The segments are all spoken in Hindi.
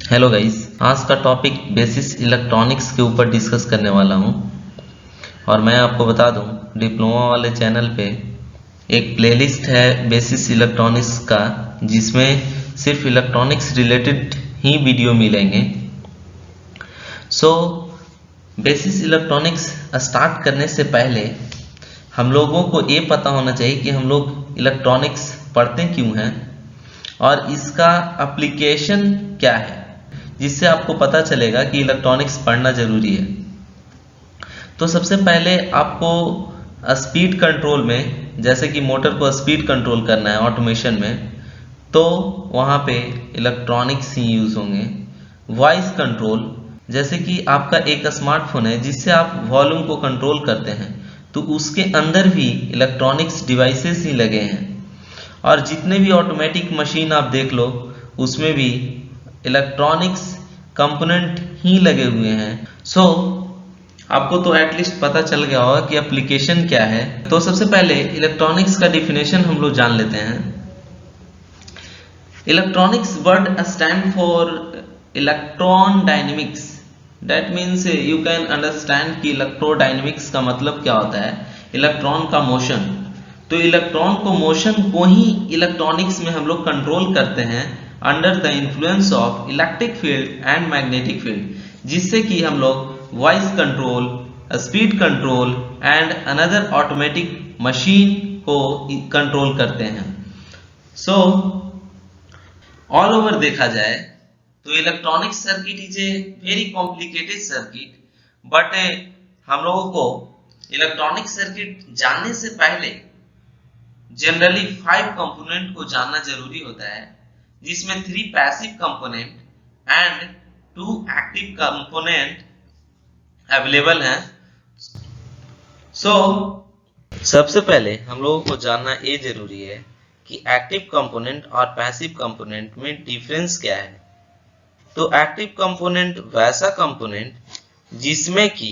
हेलो गाइस, आज का टॉपिक बेसिस इलेक्ट्रॉनिक्स के ऊपर डिस्कस करने वाला हूं। और मैं आपको बता दूं, डिप्लोमा वाले चैनल पे एक प्लेलिस्ट है बेसिस इलेक्ट्रॉनिक्स का, जिसमें सिर्फ इलेक्ट्रॉनिक्स रिलेटेड ही वीडियो मिलेंगे। बेसिस इलेक्ट्रॉनिक्स स्टार्ट करने से पहले हम लोगों को ये पता होना चाहिए कि हम लोग इलेक्ट्रॉनिक्स पढ़ते क्यों हैं और इसका एप्लीकेशन क्या है, जिससे आपको पता चलेगा कि इलेक्ट्रॉनिक्स पढ़ना जरूरी है। तो सबसे पहले आपको स्पीड कंट्रोल में, जैसे कि मोटर को स्पीड कंट्रोल करना है ऑटोमेशन में, तो वहाँ पे इलेक्ट्रॉनिक्स ही यूज होंगे। वॉइस कंट्रोल, जैसे कि आपका एक स्मार्टफोन है जिससे आप वॉल्यूम को कंट्रोल करते हैं, तो उसके अंदर भी इलेक्ट्रॉनिक्स डिवाइसेस ही लगे हैं। और जितने भी ऑटोमेटिक मशीन आप देख लो, उसमें भी इलेक्ट्रॉनिक्स कंपोनेंट ही लगे हुए हैं। आपको तो एटलीस्ट पता चल गया होगा कि एप्लीकेशन क्या है। तो सबसे पहले इलेक्ट्रॉनिक्स का डिफिनेशन हम लोग जान लेते हैं। Electronics word stand for electron dynamics. That means you can understand कि इलेक्ट्रोडायनेमिक्स का मतलब क्या होता है, इलेक्ट्रॉन का मोशन। तो इलेक्ट्रॉन को मोशन को ही इलेक्ट्रॉनिक्स में हम लोग कंट्रोल करते हैं under the influence of electric field and magnetic field, जिससे कि हम लोग voice control, speed control and another automatic machine को कंट्रोल करते हैं। ऑल ओवर देखा जाए तो electronic circuit is a very complicated circuit, but हम लोगों को इलेक्ट्रॉनिक सर्किट जानने से पहले जनरली 5 कंपोनेंट को जानना जरूरी होता है, जिसमें 3 passive component and 2 active component available हैं। सबसे पहले हम लोगों को जानना ये जरूरी है कि एक्टिव कंपोनेंट और पैसिव कंपोनेंट में डिफरेंस क्या है। तो एक्टिव कंपोनेंट वैसा कंपोनेंट जिसमें कि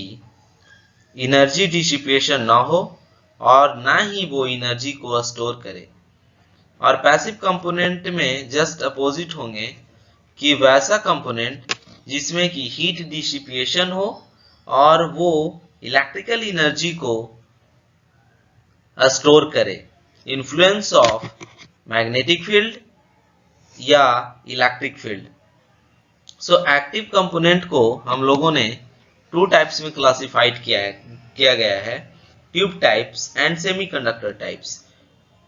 एनर्जी डिसिपेशन ना हो और ना ही वो एनर्जी को स्टोर करे, और पैसिव कंपोनेंट में जस्ट अपोजिट होंगे कि वैसा कंपोनेंट जिसमें कि हीट डिसिपेशन हो और वो इलेक्ट्रिकल एनर्जी को स्टोर करे, इन्फ्लुएंस ऑफ मैग्नेटिक फील्ड या इलेक्ट्रिक फील्ड। एक्टिव कंपोनेंट को हम लोगों ने 2 टाइप्स में क्लासिफाइड किया गया है, tube types and semiconductor types.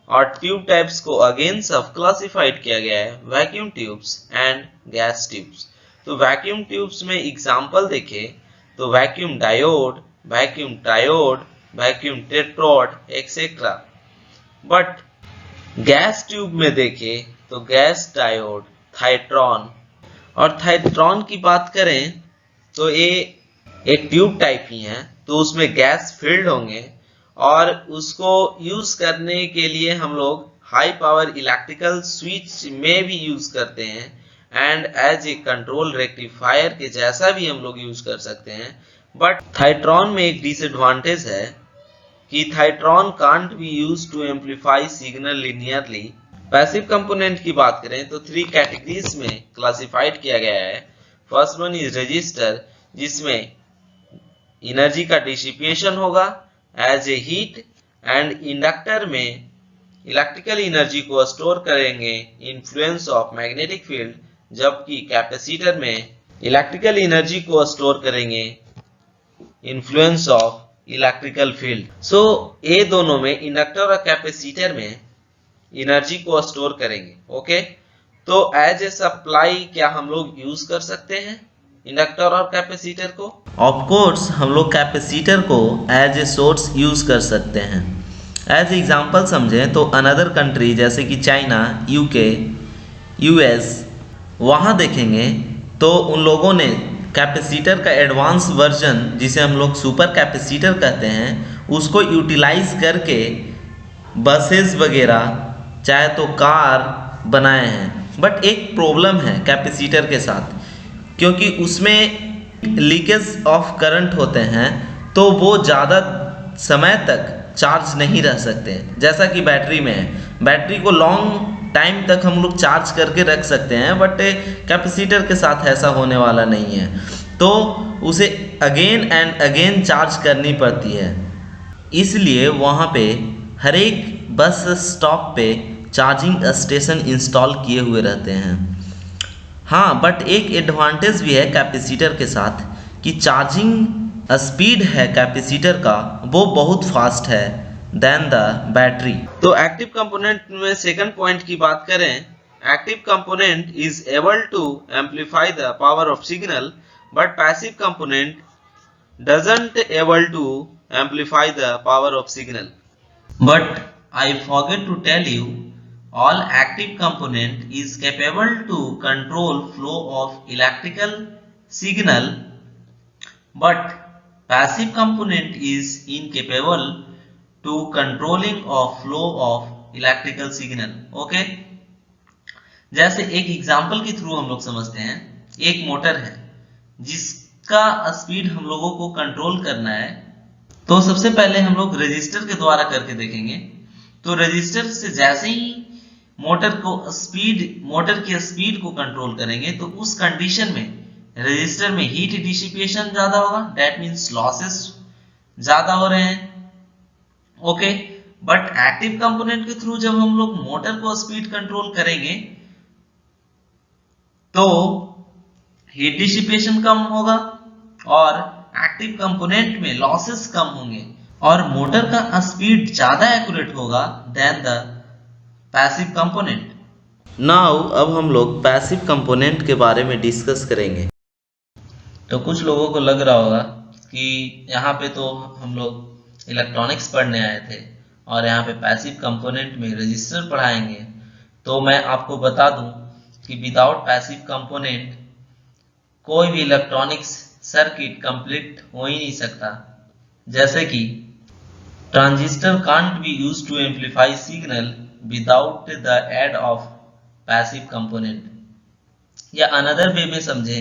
और ट्यूब टाइप्स को अगेन सब क्लासिफाइड किया गया है vacuum tubes and gas tubes. तो वैक्यूम ट्यूब्स में एग्जांपल देखें तो vacuum diode, vacuum triode, vacuum tetrode etcetera. But gas tube में देखें तो गैस डायोड, थाइट्रॉन। और थाइट्रॉन की बात करें तो ये एक ट्यूब टाइप ही है, तो उसमें गैस फील्ड होंगे और उसको यूज करने के लिए हम लोग हाई पावर इलेक्ट्रिकल स्विच में भी यूज करते हैं and as a control rectifier के जैसा भी हम लोग यूज कर सकते हैं। बट थाइट्रॉन में एक डिसएडवांटेज है कि thyratron can't be use to amplify signal linearly. Passive component की बात करें तो 3 कैटेगरीज में क्लासिफाइड किया गया है। फर्स्ट वन इज रजिस्टर, जिसमें एनर्जी का डिसिपेशन होगा as a heat, and inductor में इलेक्ट्रिकल एनर्जी को स्टोर करेंगे इन्फ्लुएंस ऑफ मैग्नेटिक फील्ड, जबकि कैपेसिटर में इलेक्ट्रिकल एनर्जी को स्टोर करेंगे इन्फ्लुएंस ऑफ इलेक्ट्रिकल फील्ड। ये दोनों में, इंडक्टर और कैपेसिटर में एनर्जी को स्टोर करेंगे। ओके, तो एज ए सप्लाई क्या हम लोग यूज कर सकते हैं इंडक्टर और कैपेसिटर को? ऑफ कोर्स हम लोग कैपेसिटर को एज ए सोर्स यूज कर सकते हैं। एज एग्जांपल समझें तो अनदर कंट्री जैसे कि चाइना, यूके, यूएस, वहाँ देखेंगे तो उन लोगों ने कैपेसिटर का एडवांस वर्जन, जिसे हम लोग सुपर कैपेसिटर कहते हैं, उसको यूटिलाइज करके बसेस वगैरह चाहे तो कार बनाए हैं। बट एक प्रॉब्लम है कैपेसिटर के साथ, क्योंकि उसमें लीकेज ऑफ करंट होते हैं, तो वो ज़्यादा समय तक चार्ज नहीं रह सकते, जैसा कि बैटरी में है। बैटरी को लॉन्ग टाइम तक हम लोग चार्ज करके रख सकते हैं, बट कैपेसिटर के साथ ऐसा होने वाला नहीं है, तो उसे अगेन एंड अगेन चार्ज करनी पड़ती है। इसलिए वहाँ पे हर एक बस स्टॉप पे चार्जिंग स्टेशन इंस्टॉल किए हुए रहते हैं। हाँ, बट एक एडवांटेज भी है कैपेसिटर के साथ कि चार्जिंग स्पीड है कैपेसिटर का वो बहुत फास्ट है देन द बैटरी। तो एक्टिव कंपोनेंट में सेकंड पॉइंट की बात करें, active component is able to amplify the power of signal, but passive component doesn't able to amplify the power of signal. But I forget to tell you, all active component is capable to control flow of electrical signal, but passive component is incapable to controlling of flow of electrical signal. Okay? जैसे एक एग्जाम्पल के थ्रू हम लोग समझते हैं, एक मोटर है जिसका स्पीड हम लोगों को कंट्रोल करना है, तो सबसे पहले हम लोग रजिस्टर के द्वारा करके देखेंगे। तो रजिस्टर से जैसे ही मोटर की स्पीड को कंट्रोल करेंगे, तो उस कंडीशन में रजिस्टर में हीट डिसिपेशन ज्यादा होगा, दैट मींस लॉसेस ज्यादा हो रहे हैं। ओके, बट एक्टिव कंपोनेंट के थ्रू जब हम लोग मोटर को स्पीड कंट्रोल करेंगे तो हीट डिसिपेशन कम होगा और एक्टिव कंपोनेंट में लॉसेस कम होंगे और मोटर का स्पीड ज्यादा एक्यूरेट होगा then the passive component. Now अब हम लोग पैसिव कंपोनेंट के बारे में डिस्कस करेंगे। तो कुछ लोगों को लग रहा होगा कि यहाँ पे तो हम लोग इलेक्ट्रॉनिक्स पढ़ने आए थे और यहाँ पे पैसिव कंपोनेंट में रजिस्टर पढ़ाएंगे। तो मैं आपको बता दूं कि विदाउट पैसिव कंपोनेंट कोई भी इलेक्ट्रॉनिक्स सर्किट कंप्लीट हो ही नहीं सकता। जैसे कि transistor can't be used to amplify signal without the aid of passive component, या अनदर वे में समझे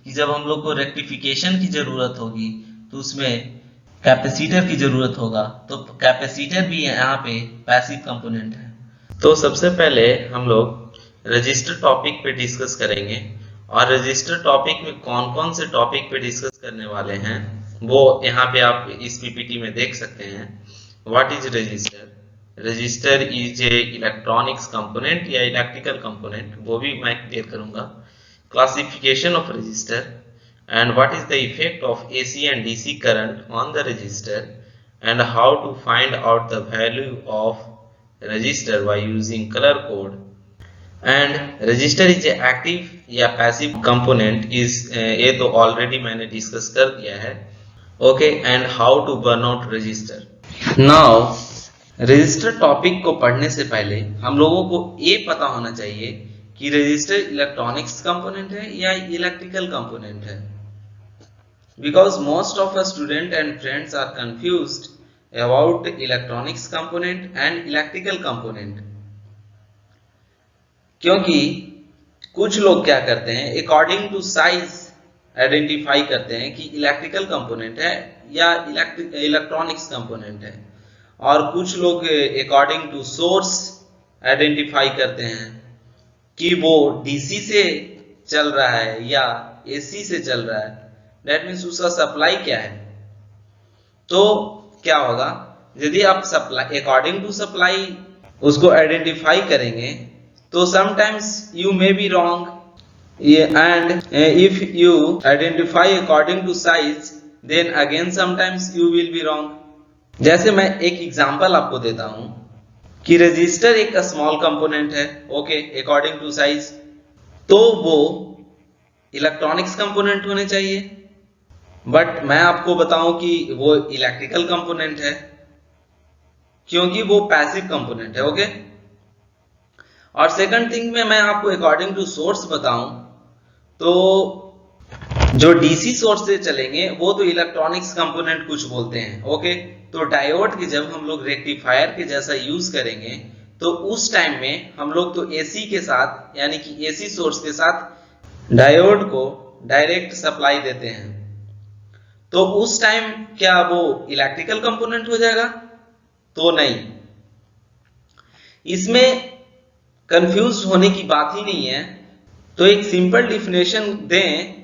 कि जब हम लोग को रेक्टिफिकेशन की जरूरत होगी तो उसमें कैपेसिटर की जरूरत होगा, तो कैपेसिटर भी यहाँ पे पैसिव कंपोनेंट है। तो सबसे पहले हम लोग रजिस्टर टॉपिक पे डिस्कस करेंगे और रजिस्टर टॉपिक में कौन कौन से टॉपिक पे डिस्कस करने वाले हैं वो यहाँ पे आप इस पीपीटी में देख सकते हैं। What is resistor? Resistor is a electronics component या इलेक्ट्रिकल कंपोनेंट, वो भी मैं क्लियर करूंगा। Classification of resistor and what is the effect of AC and DC current on the resistor and how to find out the value of resistor by using colour code, and resistor is active या पैसिव कंपोनेंट इज, ये तो ऑलरेडी मैंने डिस्कस कर दिया है। Okay, and how to burn out register. Now register topic को पढ़ने से पहले हम लोगों को ये पता होना चाहिए कि रजिस्टर इलेक्ट्रॉनिक्स कंपोनेंट है या इलेक्ट्रिकल कंपोनेंट है, because most of a student and friends are confused about electronics component and electrical component. क्योंकि कुछ लोग क्या करते हैं, अकॉर्डिंग टू साइज आइडेंटिफाई करते हैं कि इलेक्ट्रिकल कंपोनेंट है या इलेक्ट्रॉनिक्स कंपोनेंट है, और कुछ लोग अकॉर्डिंग टू सोर्स आइडेंटिफाई करते हैं कि वो डीसी से चल रहा है या एसी से चल रहा है, दैट मीन्स उसका सप्लाई क्या है। तो क्या होगा, यदि आप सप्लाई अकॉर्डिंग टू सप्लाई उसको आइडेंटिफाई करेंगे तो sometimes you may be wrong, and if you identify according to size then again sometimes you will be wrong। जैसे मैं एक एग्जांपल आपको देता हूं कि रजिस्टर एक स्मॉल कंपोनेंट है, ओके, अकॉर्डिंग टू साइज, तो वो इलेक्ट्रॉनिक्स कंपोनेंट होने चाहिए, बट मैं आपको बताऊं कि वो इलेक्ट्रिकल कंपोनेंट है क्योंकि वो पैसिव कंपोनेंट है। ओके, और सेकंड थिंग में मैं आपको अकॉर्डिंग टू सोर्स बताऊं तो जो डीसी सोर्स से चलेंगे वो तो इलेक्ट्रॉनिक्स कंपोनेंट कुछ बोलते हैं। ओके, तो डायोड के जब हम लोग रेक्टिफायर के जैसा यूज करेंगे तो उस टाइम में हम लोग तो एसी के साथ यानी कि एसी सोर्स के साथ डायोड को डायरेक्ट सप्लाई देते हैं, तो उस टाइम क्या वो इलेक्ट्रिकल कंपोनेंट हो जाएगा? तो नहीं, इसमें कंफ्यूज होने की बात ही नहीं है। तो एक सिंपल डिफिनेशन दें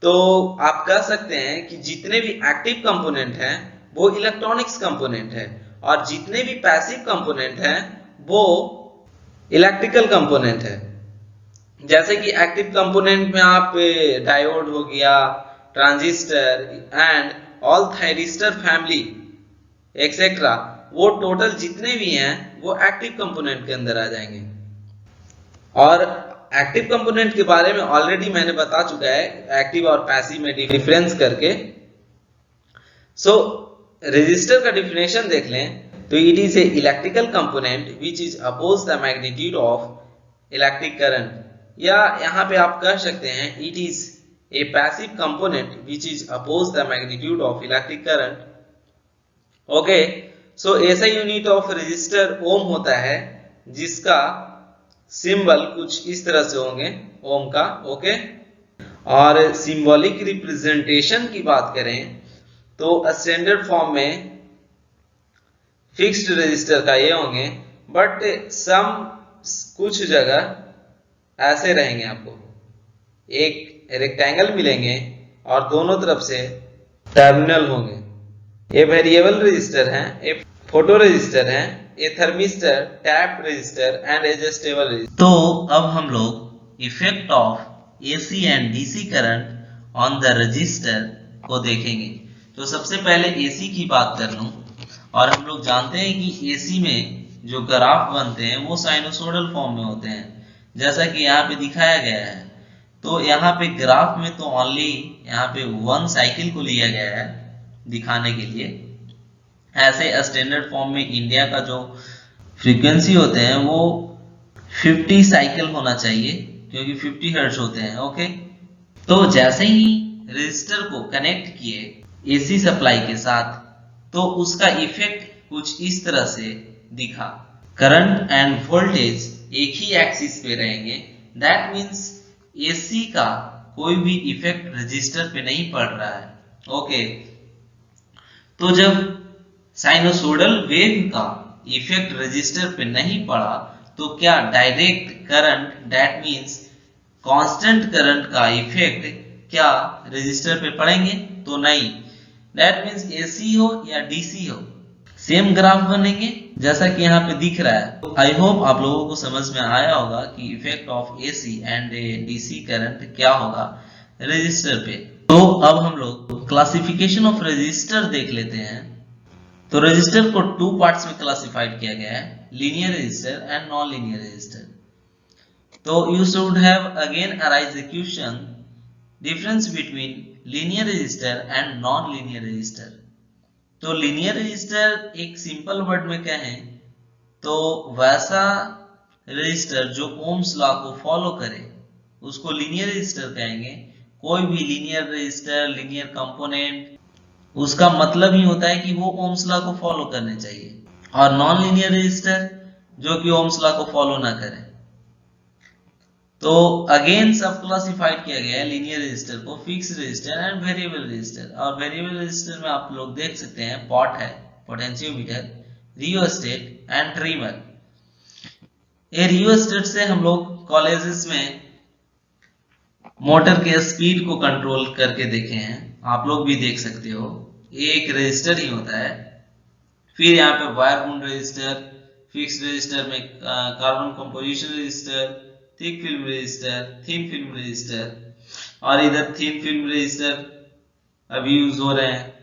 तो आप कह सकते हैं कि जितने भी एक्टिव कंपोनेंट हैं वो इलेक्ट्रॉनिक्स कंपोनेंट है, और जितने भी पैसिव कंपोनेंट हैं वो इलेक्ट्रिकल कंपोनेंट है। जैसे कि एक्टिव कंपोनेंट में आप डायोड हो गया, transistor and all thyristor family etcetera, वो टोटल जितने भी हैं वो एक्टिव कंपोनेंट के अंदर आ जाएंगे। और एक्टिव कंपोनेंट के बारे में ऑलरेडी मैंने बता चुका है एक्टिव और पैसिव में डिफरेंस करके। सो रेजिस्टर का डिफिनेशन देख लें तो it is a electrical component which is oppose the magnitude of electric current, या यहाँ पे आप कह सकते हैं it is a passive component which is oppose the magnitude of electric current. Okay, so ऐसा यूनिट ऑफ रेजिस्टर ओम होता है, जिसका सिंबल कुछ इस तरह से होंगे ओम का। ओके, और सिंबॉलिक रिप्रेजेंटेशन की बात करें तो स्टैंडर्ड फॉर्म में फिक्स्ड रेजिस्टर का ये होंगे, बट सम कुछ जगह ऐसे रहेंगे, आपको एक रेक्टेंगल मिलेंगे और दोनों तरफ से टर्मिनल होंगे। ये वेरिएबल रजिस्टर हैं, ये फोटो रजिस्टर हैं, ये thermistor, tap register and adjustable register. तो अब हम लोग effect of AC and DC current on the register को देखेंगे। तो सबसे पहले एसी की बात कर लूं, और हम लोग जानते हैं कि एसी में जो ग्राफ बनते हैं वो साइनोसोडल फॉर्म में होते हैं, जैसा कि यहाँ पे दिखाया गया है। तो यहाँ पे ग्राफ में तो ओनली यहाँ पे 1 साइकिल को लिया गया है दिखाने के लिए। ऐसे स्टैंडर्ड फॉर्म में इंडिया का जो फ्रीक्वेंसी होते हैं वो 50 साइकिल होना चाहिए, क्योंकि 50 हर्ट्ज होते हैं। ओके, तो जैसे ही रजिस्टर को कनेक्ट किए एसी सप्लाई के साथ, तो उसका इफेक्ट कुछ इस तरह से दिखा। करंट एंड वोल्टेज एक ही एक्सिस पे रहेंगे, दैट मीन्स एसी का कोई भी इफेक्ट रजिस्टर पे नहीं पड़ रहा है। ओके, तो जब साइनोसोडल वेव का इफेक्ट रजिस्टर पे नहीं पड़ा, तो क्या direct current, that means constant current का इफेक्ट क्या रजिस्टर पे पड़ेंगे? तो नहीं। दैट मीन्स एसी हो या डीसी हो, सेम ग्राफ बनेंगे जैसा कि यहाँ पे दिख रहा है। आई होप आप लोगों को समझ में आया होगा कि effect of AC and DC current क्या होगा रजिस्टर पे। तो अब हम लोग क्लासिफिकेशन ऑफ रजिस्टर देख लेते हैं। तो रजिस्टर को 2 पार्ट्स में क्लासिफाइड किया गया है, linear resistor and non linear resistor. तो you should have again arise the question, difference between linear resistor and non linear resistor. तो लीनियर रजिस्टर एक सिंपल वर्ड में कहें तो वैसा रजिस्टर जो ओम्स लॉ को फॉलो करे उसको लीनियर रजिस्टर कहेंगे। कोई भी लीनियर रजिस्टर, लीनियर कंपोनेंट, उसका मतलब ही होता है कि वो ओम्स लॉ को फॉलो करने चाहिए। और नॉन लीनियर रजिस्टर जो कि ओम्स लॉ को फॉलो ना करे। तो अगेन सब क्लासिफाइड किया गया है लीनियर रजिस्टर को, fix register and variable resistor. और वेरिएबल रजिस्टर में आप लोग देख सकते हैं पॉट है, पोटेंशियोमीटर, रियोस्टेट एंड ट्रिमर। ये रियोस्टेट से हम लोग कॉलेजेस में मोटर के स्पीड को कंट्रोल करके देखे हैं, आप लोग भी देख सकते हो। ये एक रजिस्टर ही होता है। फिर यहाँ पे wire wound resistor, fixed resistor में carbon composition resistor, thick film resistor, thin film resistor, और इधर थिन फिल्म रजिस्टर अभी यूज हो रहे हैं।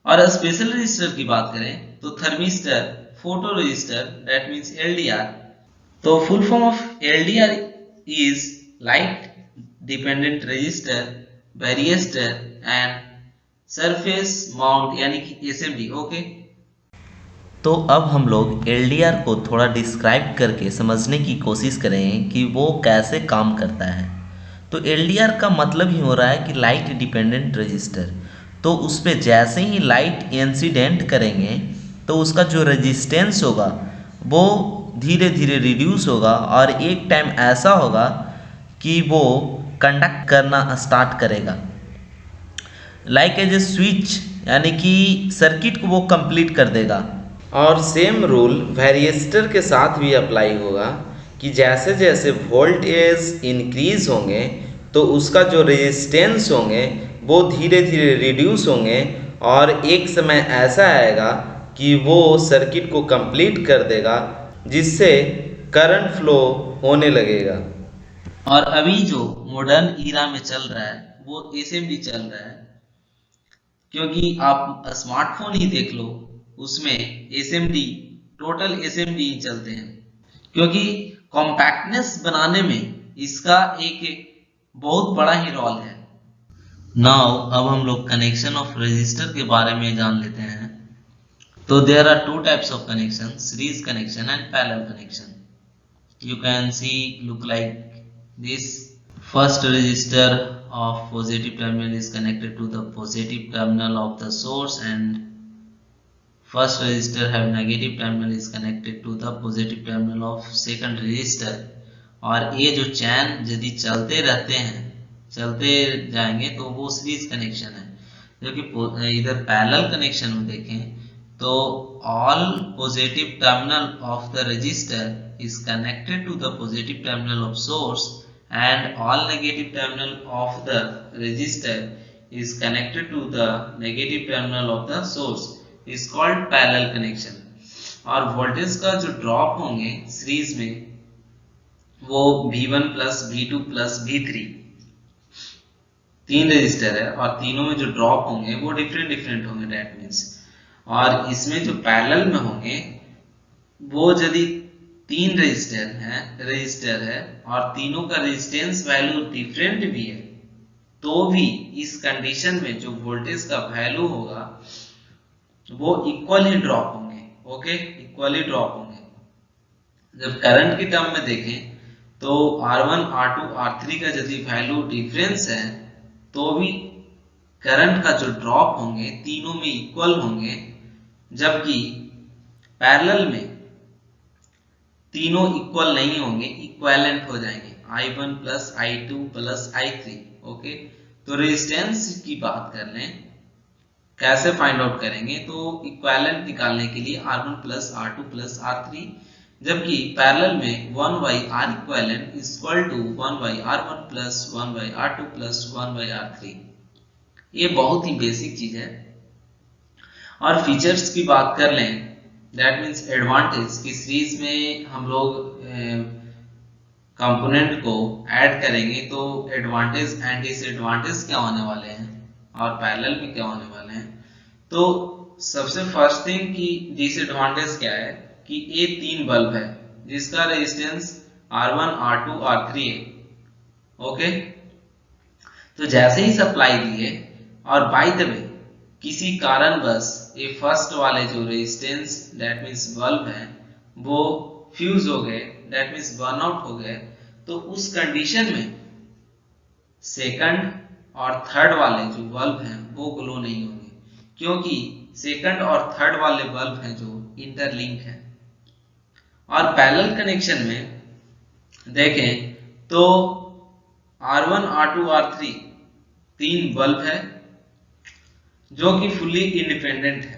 और स्पेशल रजिस्टर की बात करें तो thermistor, photo resistor, that means LDR. तो full form of LDR is light dependent resistor, varistor and surface mount, यानी कि एसएमडी। ओके, तो अब हम लोग एलडीआर को थोड़ा डिस्क्राइब करके समझने की कोशिश करें कि वो कैसे काम करता है। तो एलडीआर का मतलब ही हो रहा है कि लाइट डिपेंडेंट रजिस्टर। तो उस पर जैसे ही लाइट इंसिडेंट करेंगे तो उसका जो रेजिस्टेंस होगा वो धीरे धीरे रिड्यूस होगा, और एक टाइम ऐसा होगा कि वो कंडक्ट करना स्टार्ट करेगा, लाइक एज ए स्विच, यानी कि सर्किट को वो कंप्लीट कर देगा। और सेम रूल वेरिएस्टर के साथ भी अप्लाई होगा कि जैसे जैसे वोल्टेज इंक्रीज होंगे तो उसका जो रेजिस्टेंस होंगे वो धीरे धीरे रिड्यूस होंगे और एक समय ऐसा आएगा कि वो सर्किट को कंप्लीट कर देगा जिससे करंट फ्लो होने लगेगा। और अभी जो मॉडर्न ईरा में चल रहा है वो एसएमडी चल रहा है, क्योंकि आप स्मार्टफोन ही देख लो, उसमें एसएमडी, टोटल एसएमडी ही चलते हैं, क्योंकि कॉम्पैक्टनेस बनाने में इसका एक बहुत बड़ा ही रोल है। नाउ अब हम लोग कनेक्शन ऑफ रजिस्टर के बारे में जान लेते हैं। तो there are two types of connection, series connection and parallel connection. You can see look like this. First resistor of positive terminal is connected to the positive terminal of the source and first resistor have negative terminal is connected to the positive terminal of second resistor। और ये जो चैन यदि चलते रहते हैं, चलते जाएंगे तो वो सीरीज कनेक्शन है। जो कि इधर पैरेलल कनेक्शन में देखें तो all positive terminal of the resistor is connected to the positive terminal of source and all negative terminal of the resistor is connected to the negative terminal of the source is called parallel connection। और वोल्टेज का जो ड्रॉप होंगे सीरीज में वो V1 plus V2 plus V3, तीन रजिस्टर है और तीनों में जो ड्रॉप होंगे वो डिफरेंट डिफरेंट होंगे, दैट मीन्स। और इसमें जो पैरेलल में होंगे वो यदि तीन रजिस्टर है और तीनों का रेजिस्टेंस वैल्यू डिफरेंट भी है तो भी इस कंडीशन में जो वोल्टेज का वैल्यू होगा वो इक्वली ड्रॉप होंगे। ओके, इक्वली ड्रॉप होंगे। जब करंट की टर्म में देखें तो R1, R2, R3 का यदि वैल्यू डिफरेंस है तो भी करंट का जो ड्रॉप होंगे तीनों में इक्वल होंगे, जबकि पैरेलल में तीनों इक्वल नहीं होंगे, इक्विवेलेंट हो जाएंगे, I1 plus I2 plus I3। Okay, तो रेजिस्टेंस की बात कर लें, कैसे फाइंड आउट करेंगे? तो इक्विवेलेंट निकालने के लिए R1 plus R2 plus R3, जबकि पैरेलल में 1 by R equivalent is equal to 1 by R1 plus 1 by R2 plus 1 by R3। ये बहुत ही बेसिक चीज है। और फीचर्स की बात कर लें, दैट मीन्स एडवांटेज की सीरीज में हम लोग कंपोनेंट को ऐड करेंगे तो एडवांटेज एंड डिसएडवांटेज क्या होने वाले हैं और पैरेलल में क्या होने वाले हैं। तो सबसे फर्स्ट थिंग की डिसएडवांटेज क्या है कि ये तीन बल्ब है जिसका रेजिस्टेंस R1, R2, R3 है। ओके, तो जैसे ही सप्लाई दिए और बाय द वे किसी कारणवश ये फर्स्ट वाले जो रेजिस्टेंस दैट मीन्स बल्ब है वो फ्यूज हो गए, दैट मीन्स बर्न आउट हो गए, तो उस कंडीशन में सेकंड और थर्ड वाले जो बल्ब हैं वो ग्लो नहीं होंगे, क्योंकि सेकंड और थर्ड वाले बल्ब हैं जो इंटरलिंक हैं। और पैरेलल कनेक्शन में देखें तो R1, R2, R3 तीन बल्ब है जो कि फुली इंडिपेंडेंट है।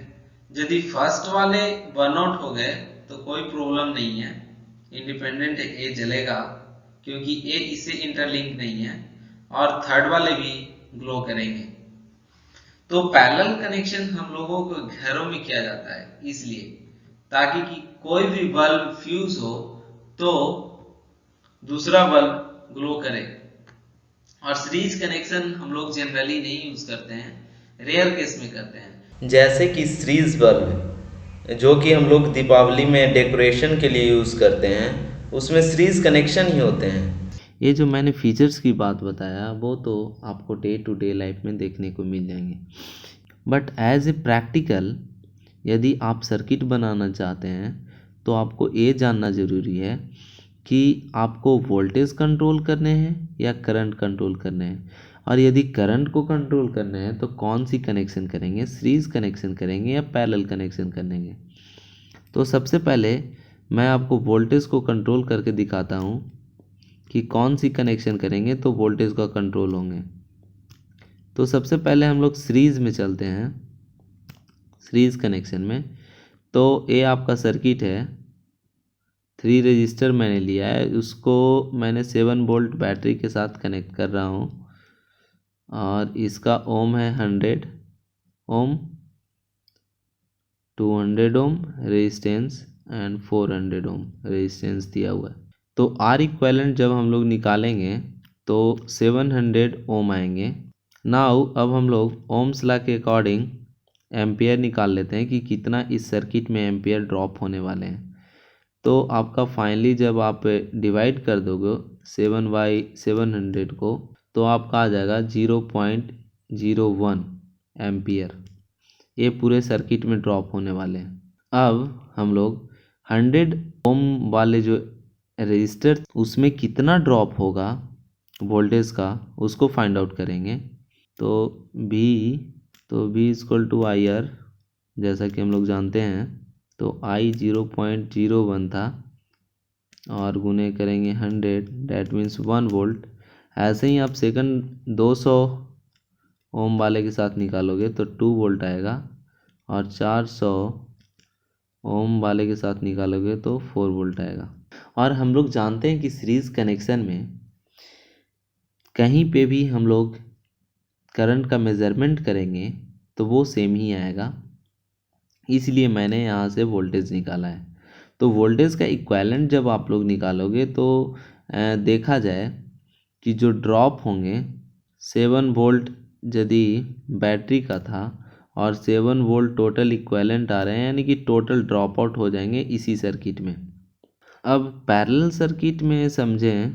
यदि फर्स्ट वाले बर्नआउट हो गए तो कोई प्रॉब्लम नहीं है, इंडिपेंडेंट ए जलेगा क्योंकि ए इससे इंटरलिंक नहीं है, और थर्ड वाले भी ग्लो करेंगे। तो पैरेलल कनेक्शन हम लोगों को घरों में किया जाता है इसलिए ताकि कि कोई भी बल्ब फ्यूज हो तो दूसरा बल्ब ग्लो करे। और सीरीज कनेक्शन हम लोग जनरली नहीं यूज करते हैं, रेयर केस में करते हैं। जैसे कि सीरीज बल्ब जो कि हम लोग दीपावली में डेकोरेशन के लिए यूज करते हैं, उसमें सीरीज कनेक्शन ही होते हैं। ये जो मैंने फीचर्स की बात बताया वो तो आपको डे टू डे लाइफ में देखने को मिल जाएंगे, बट एज ए प्रैक्टिकल यदि आप सर्किट बनाना चाहते हैं तो आपको ये जानना ज़रूरी है कि आपको वोल्टेज कंट्रोल करने हैं या करंट कंट्रोल करने हैं, और यदि करंट को कंट्रोल करने हैं तो कौन सी कनेक्शन करेंगे, सीरीज कनेक्शन करेंगे या पैरेलल कनेक्शन करेंगे। तो सबसे पहले मैं आपको वोल्टेज को कंट्रोल करके दिखाता हूँ कि कौन सी कनेक्शन करेंगे तो वोल्टेज का कंट्रोल होंगे। तो सबसे पहले हम लोग सीरीज़ में चलते हैं। सीरीज़ कनेक्शन में तो ये आपका सर्किट है, 3 रजिस्टर मैंने लिया है, उसको मैंने 7 वोल्ट बैटरी के साथ कनेक्ट कर रहा हूँ और इसका ओम है 100 ओम, 200 ohm resistance and 400 ohm resistance दिया हुआ है। तो आर इक्विवेलेंट जब हम लोग निकालेंगे तो 700 ओम आएंगे। नाउ अब हम लोग ओम्स लॉ के अकॉर्डिंग एम्पियर निकाल लेते हैं कि कितना इस सर्किट में एम्पियर ड्रॉप होने वाले हैं। तो आपका फाइनली जब आप डिवाइड कर दोगे 7/700 को तो आपका आ जाएगा 0.01 एम्पियर, ये पूरे सर्किट में ड्रॉप होने वाले हैं। अब हम लोग 100 ओम वाले जो रजिस्टर उसमें कितना ड्रॉप होगा वोल्टेज का उसको फाइंड आउट करेंगे। तो V equal to I R, जैसा कि हम लोग जानते हैं। तो I 0.01 था और गुने करेंगे 100, डैट मीन्स 1 वोल्ट। ऐसे ही आप सेकंड 200 ओम वाले के साथ निकालोगे तो 2 वोल्ट आएगा और 400 ओम वाले के साथ निकालोगे तो 4 वोल्ट आएगा। और हम लोग जानते हैं कि सीरीज कनेक्शन में कहीं पे भी हम लोग करंट का मेज़रमेंट करेंगे तो वो सेम ही आएगा, इसलिए मैंने यहाँ से वोल्टेज निकाला है। तो वोल्टेज का इक्विवेलेंट जब आप लोग निकालोगे तो देखा जाए कि जो ड्रॉप होंगे 7 वोल्ट यदि बैटरी का था और 7 वोल्ट टोटल इक्विवेलेंट आ रहे हैं, यानी कि टोटल ड्रॉप आउट हो जाएंगे इसी सर्किट में। अब पैरेलल सर्किट में समझें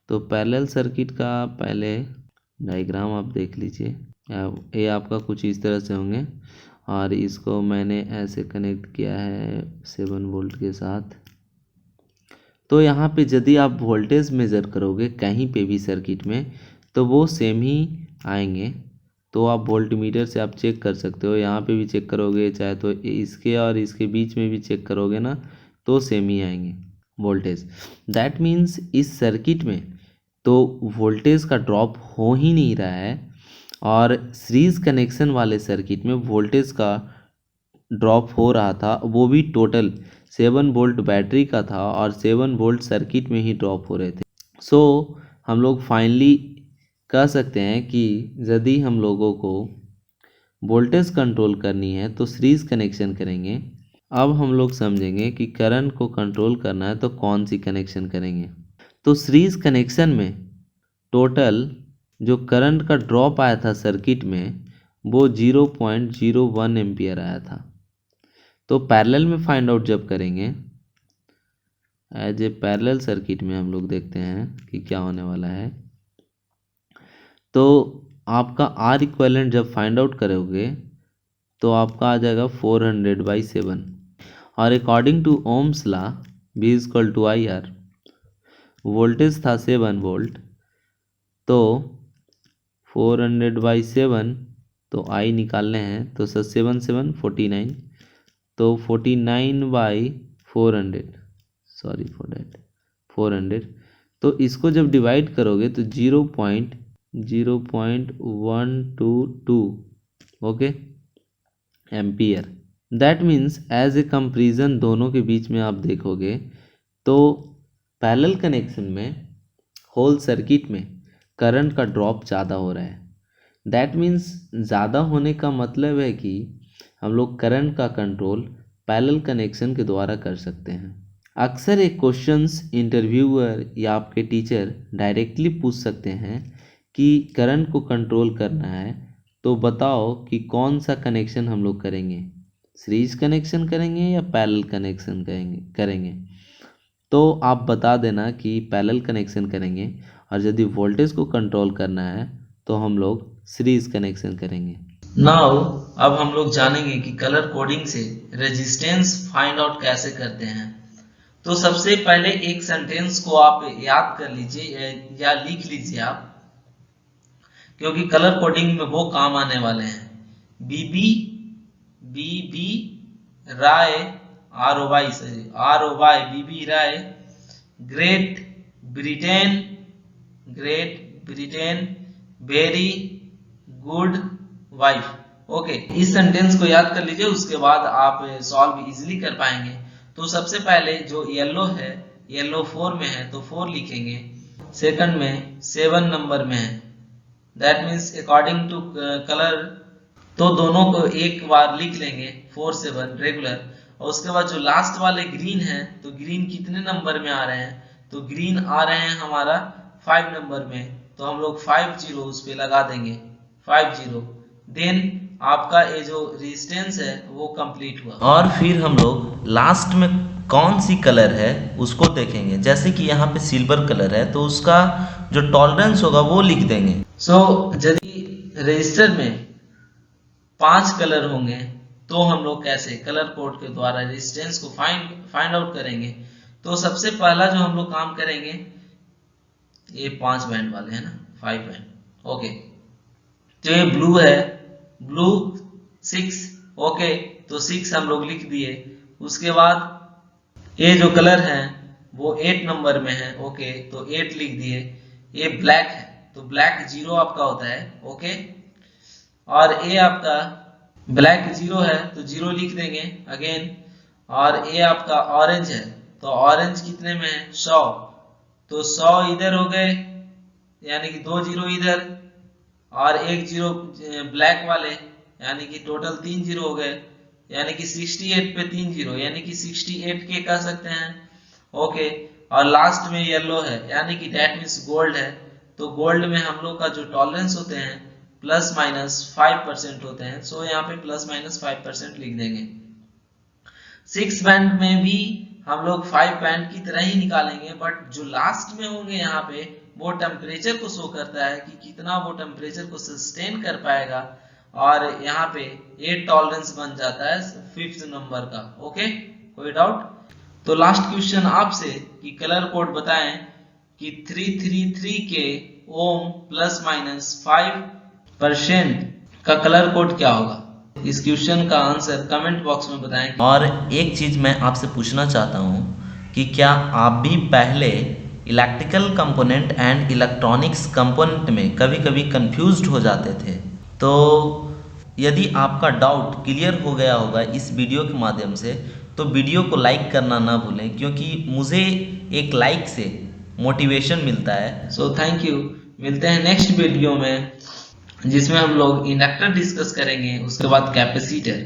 तो पैरेलल सर्किट का पहले डायग्राम आप देख लीजिए। ये आपका कुछ इस तरह से होंगे और इसको मैंने ऐसे कनेक्ट किया है 7 वोल्ट के साथ। तो यहाँ पे यदि आप वोल्टेज मेज़र करोगे कहीं पे भी सर्किट में तो वो सेम ही आएंगे। तो आप वोल्टमीटर से आप चेक कर सकते हो, यहाँ पे भी चेक करोगे, चाहे तो इसके और इसके बीच में भी चेक करोगे ना तो सेम ही आएंगे वोल्टेज। दैट मीन्स इस सर्किट में तो वोल्टेज का ड्रॉप हो ही नहीं रहा है और सीरीज कनेक्शन वाले सर्किट में वोल्टेज का ड्रॉप हो रहा था, वो भी टोटल 7 वोल्ट बैटरी का था और 7 वोल्ट सर्किट में ही ड्रॉप हो रहे थे। सो हम लोग फाइनली कह सकते हैं कि यदि हम लोगों को वोल्टेज कंट्रोल करनी है तो सीरीज कनेक्शन करेंगे। अब हम लोग समझेंगे कि करंट को कंट्रोल करना है तो कौन सी कनेक्शन करेंगे। तो सीरीज कनेक्शन में टोटल जो करंट का ड्रॉप आया था सर्किट में वो 0.01 एम्पियर आया था। तो पैरेलल में फाइंड आउट जब करेंगे एज ए पैरेलल सर्किट में हम लोग देखते हैं कि क्या होने वाला है। तो आपका आर इक्विवेलेंट जब फाइंड आउट करोगे तो आपका आ जाएगा 400/7 और according to Ohm's law V equal to I R, voltage था 7 वोल्ट तो 400/7 तो I निकालने हैं तो 7 7 49 तो 49/400, सॉरी फॉर डेट 400। तो इसको जब डिवाइड करोगे तो 0.0122 okay ampere. That means as a comparison दोनों के बीच में आप देखोगे तो पैरेलल कनेक्शन में होल सर्किट में करंट का ड्रॉप ज़्यादा हो रहा है। दैट मीन्स ज़्यादा होने का मतलब है कि हम लोग करंट का कंट्रोल पैरेलल कनेक्शन के द्वारा कर सकते हैं। अक्सर एक क्वेश्चंस इंटरव्यूअर या आपके टीचर डायरेक्टली पूछ सकते हैं कि करंट को कंट्रोल करना है तो बताओ कि कौन सा कनेक्शन हम लोग करेंगे, सीरीज कनेक्शन करेंगे या पैरेलल कनेक्शन करेंगे। तो आप बता देना कि पैरेलल कनेक्शन करेंगे और यदि वोल्टेज को कंट्रोल करना है तो हम लोग सीरीज कनेक्शन करेंगे। नाउ अब हम लोग जानेंगे कि कलर कोडिंग से रेजिस्टेंस फाइंड आउट कैसे करते हैं। तो सबसे पहले एक सेंटेंस को आप याद कर लीजिए या लिख लीजिए आप, क्योंकि कलर कोडिंग में वो काम आने वाले हैं। B B Roy ROY B B Roy great Britain very good wife okay, इस सेंटेंस को याद कर लीजिए, उसके बाद आप सॉल्व इजीली कर पाएंगे। तो सबसे पहले जो येलो है, येलो 4 में है तो 4 लिखेंगे, सेकंड में 7 नंबर में है, that means according to colour, तो दोनों को एक बार लिख लेंगे 4 7 रेगुलर। और उसके बाद जो लास्ट वाले ग्रीन है, तो ग्रीन कितने नंबर में आ रहे हैं, तो ग्रीन आ रहे हैं हमारा 5 नंबर में, तो हम लोग 5 0 उस पे लगा देंगे, 5 0। देन आपका ये जो रेजिस्टेंस है वो कंप्लीट हुआ। और फिर हम लोग लास्ट में कौन सी कलर है उसको देखेंगे। जैसे कि यहाँ पे सिल्वर कलर है तो उसका जो टॉलरेंस होगा वो लिख देंगे। सो यदि रजिस्टर में 5 कलर होंगे तो हम लोग कैसे कलर कोड के द्वारा रेजिस्टेंस को फाइंड आउट करेंगे। तो सबसे पहला जो हम लोग काम करेंगे, ये 5 बैंड वाले है ना, 5 बैंड, ओके। तो ये ब्लू है, ब्लू 6, ओके, तो 6 हम लोग लिख दिए। उसके बाद ये जो कलर है वो 8 नंबर में है, ओके, तो 8 लिख दिए। ये ब्लैक है तो ब्लैक 0 आपका होता है, ओके। और ये आपका ब्लैक 0 है तो 0 लिख देंगे अगेन। और ये आपका ऑरेंज है तो ऑरेंज कितने में है, 100, तो 100 इधर हो गए, यानी कि 2 0 इधर और 1 0 ब्लैक वाले, यानी कि टोटल 3 0 हो गए, यानी कि 68 पे 3 0, यानी कि 68 के कह सकते हैं, ओके। और लास्ट में येलो है, यानी कि दैट मीन्स गोल्ड है, तो गोल्ड में हम लोग का जो टॉलरेंस होते हैं प्लस माइनस 5% होते हैं, सो यहाँ पे प्लस माइनस 5% लिख देंगे। 6 बैंड में भी हम लोग 5 बैंड की तरह ही निकालेंगे, बट जो लास्ट में होंगे यहाँ पे वो टेम्परेचर को शो करता है कि कितना वो टेम्परेचर को सस्टेन कर पाएगा। और यहाँ पे ये टॉलरेंस बन जाता है 5th नंबर का, ओके। कोई डाउट? तो लास्ट क्वेश्चन आपसे कि कलर कोड बताएं कि 333 के ओम प्लस माइनस 5% का कलर कोड क्या होगा। इस क्वेश्चन का आंसर कमेंट बॉक्स में बताएं। और एक चीज़ मैं आपसे पूछना चाहता हूँ कि क्या आप भी पहले electrical component and electronics component में कभी कभी कंफ्यूज्ड हो जाते थे। तो यदि आपका डाउट क्लियर हो गया होगा इस वीडियो के माध्यम से, तो वीडियो को लाइक करना ना भूलें, क्योंकि मुझे एक लाइक से मोटिवेशन मिलता है। सो थैंक यू, मिलते हैं नेक्स्ट वीडियो में जिसमें हम लोग इंडक्टर डिस्कस करेंगे, उसके बाद कैपेसिटर।